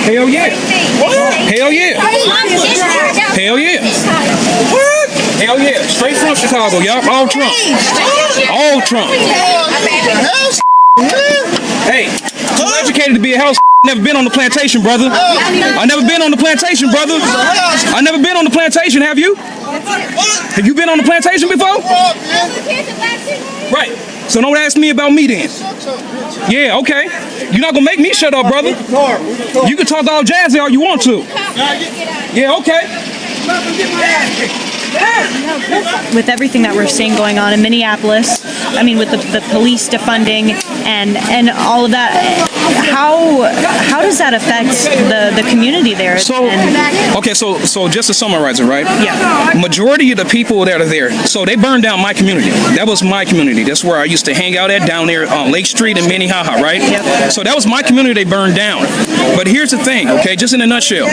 Hell yeah. Hell yeah. Hell yeah. What? Hell yeah. Straight from Chicago, y'all. All Trump. All Trump. Hey, too educated to be a house. Never been on the plantation, brother. I never been on the plantation, brother. I never been on the plantation, have you? Have you been on the plantation before? Right. So don't ask me about me then. Yeah, okay. You're not gonna make me shut up, brother. You can talk all jazzy all you want to. Yeah, okay. With everything that we're seeing going on in Minneapolis, I mean, with the police defunding and all of that, how does that affect the community there? So just to summarize it, right? Yeah. Majority of the people that are there, so they burned down my community. That was my community. That's where I used to hang out at down there on Lake Street in Minnehaha, right? Yep. So that was my community they burned down. But here's the thing, okay, just in a nutshell.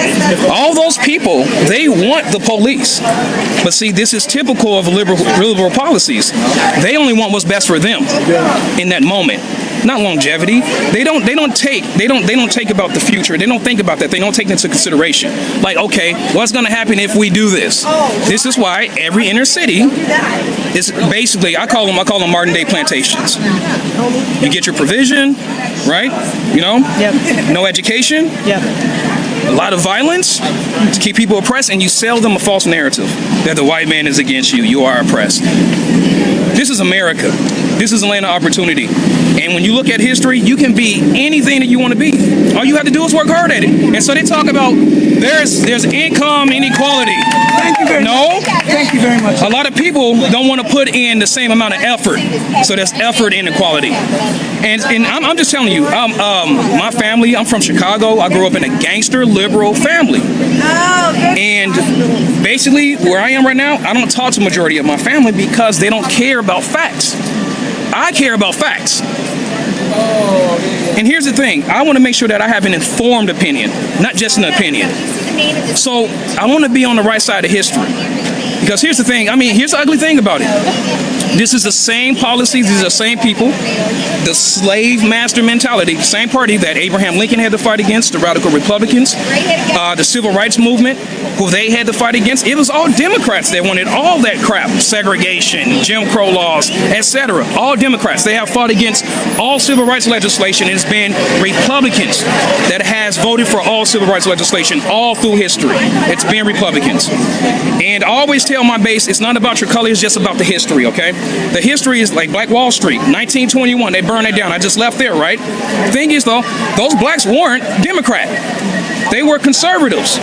All those people, they want the police. But see, this is typical of liberal policies. They only want what's best for them in that moment. Not longevity. They don't take about the future. They don't think about that. They don't take into consideration. Like, okay, what's going to happen if we do this? This is why every inner city is basically, I call them modern day plantations. You get your provision, right? You know, yep. No education. Yep. A lot of violence to keep people oppressed, and you sell them a false narrative that the white man is against you. You are oppressed. This is America. This is a land of opportunity. And when you look at history, you can be anything that you want to be. All you have to do is work hard at it. And so they talk about there's income inequality. Thank you very much. Thank you very much. A lot of people don't want to put in the same amount of effort. So there's effort inequality. And I'm just telling you, my family, I'm from Chicago. I grew up in a gangster liberal family. And basically where I am right now, I don't talk to the majority of my family because they don't care about facts. I care about facts. And here's the thing. I want to make sure that I have an informed opinion, not just an opinion. So I want to be on the right side of history. Because here's the thing. I mean, here's the ugly thing about it. This is the same policies, these are the same people, the slave master mentality, the same party that Abraham Lincoln had to fight against, the radical Republicans, the civil rights movement, who they had to fight against. It was all Democrats that wanted all that crap, segregation, Jim Crow laws, etc. All Democrats. They have fought against all civil rights legislation. It's been Republicans that has voted for all civil rights legislation all through history. It's been Republicans. And I always tell my base, it's not about your color, it's just about the history, okay? The history is like Black Wall Street, 1921, they burned it down. I just left there, right? Thing is, though, those blacks weren't Democrat. They were conservatives.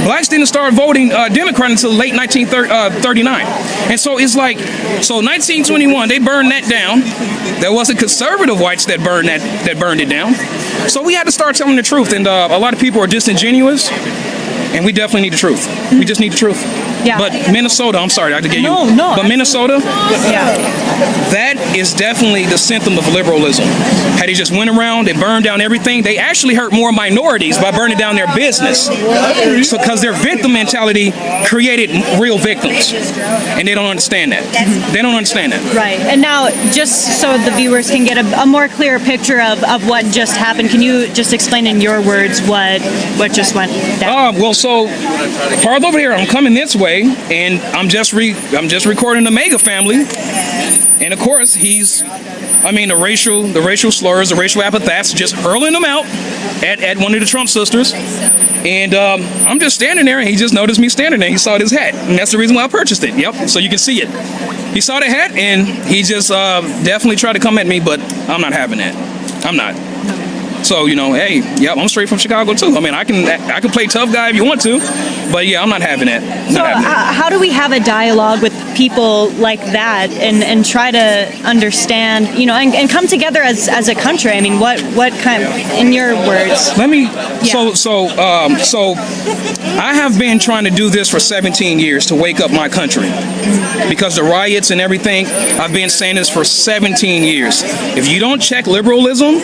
Blacks didn't start voting Democrat until late 1939. And so it's like, so 1921, they burned that down. There wasn't conservative whites that burned it down. So we had to start telling the truth. And a lot of people are disingenuous. And we definitely need the truth. We just need the truth. Yeah. But Minnesota, I'm sorry, I had to get you. No. But Minnesota, Yeah. that is definitely the symptom of liberalism. How they just went around, they burned down everything. They actually hurt more minorities by burning down their business. So because their victim mentality created real victims. And they don't understand that. They don't understand that. Right. And now, just so the viewers can get a more clear picture of what just happened, can you just explain in your words what just went down? Well, so farther over here, I'm coming this way, and I'm just recording the Mega family, and of course the racial slurs, the racial epithets, just hurling them out at one of the Trump sisters. And I'm just standing there, and he just noticed me standing there. He saw this hat, and that's the reason why I purchased it. Yep, so you can see it. He saw the hat, and he just definitely tried to come at me, but I'm not having that. I'm not. So, hey, yep, I'm straight from Chicago too. I mean, I can play tough guy if you want to, but yeah, I'm not having that. How do we have a dialogue with people like that and try to understand, and come together as a country? I mean, what kind, in your words? Let me. Yeah. So I have been trying to do this for 17 years to wake up my country, because the riots and everything. I've been saying this for 17 years. If you don't check liberalism,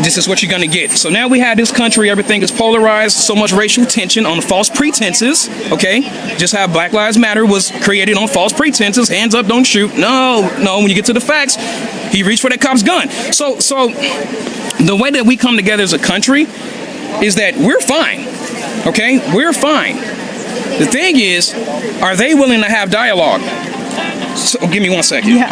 this is what you're going to get. So now we have this country, everything is polarized, so much racial tension on false pretenses, okay? Just how Black Lives Matter was created on false pretenses, hands up, don't shoot. No, when you get to the facts, he reached for that cop's gun. So the way that we come together as a country is that we're fine. Okay, we're fine. The thing is, are they willing to have dialogue? So, give me 1 second. Yeah.